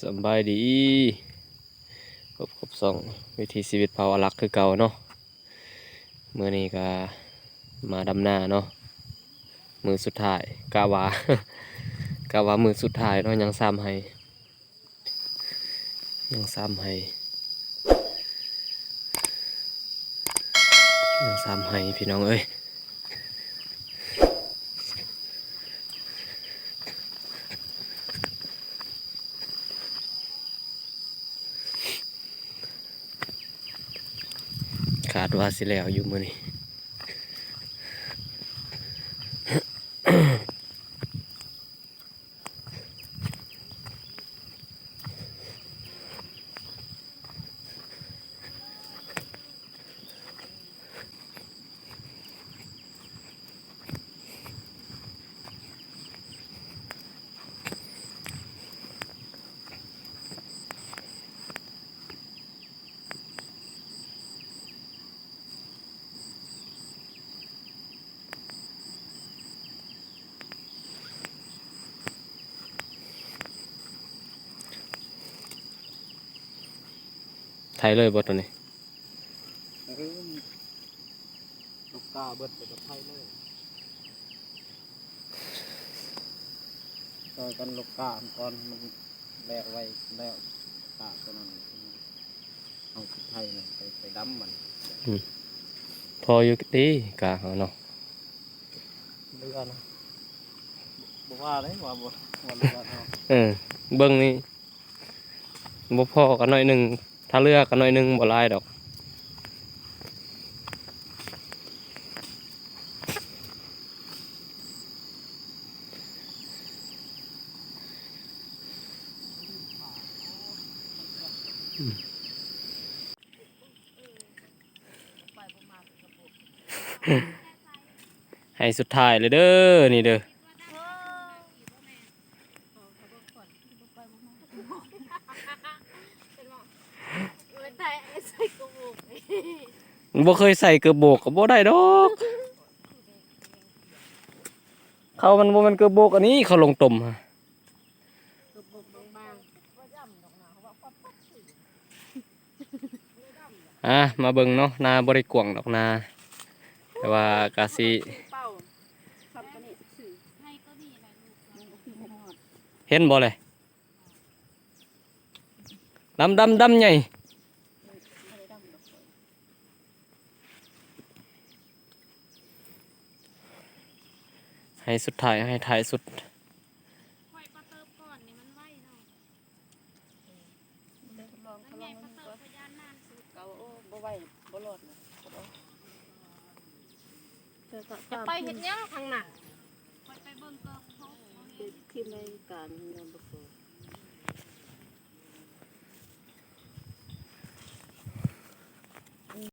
สบายดีครบสองวิถีชีวิตเผาอลักคือเก่าเนาะเมื่อนี้ก็มาดำหน้าเนาะมือสุดท้ายกาวา กาวามือสุดท้ายเนาะยังซ้ำให้ยังซ้ำให้ยังซ้ำให้พี่น้องเอ้ยขาดว่าสิแล้วอยู่มื้อนี้ไทยเลยบ่ตัวนี้ลูกกาเบิดไปกับไทยเลยต่อยกันลูกกาก่อนมันแลกไว้แล้วกาตัวนั้นเอาไทยเลยไปดำมันพออยู่ดีกะเอาเนาะเรือนะบอกว่าเลยว่าบ่ว่าเรือเนาะเบิ่งนี่บ่พอกันหน่อยหนึ่งถ้าเลือกกันหน่อยหนึ่งบ่หลายดอกให้สุดท้ายเลยเด้อนี่เด้อบ่เคยใส่เกลือโบกก็บ่ได้ดอกเขามันบ่แมันเกลือโบกอันนี้เขาลงต้มฮะมาเบิ่งเนาะนาบ่ได้กว้างดอกนาแต่ว่ากะสิเห็นบ่เลยดำใหญ่ให้สุดท้ายให้ท้ายสุดจะไปเห็นยังทางหนักทีมในการเงินบุก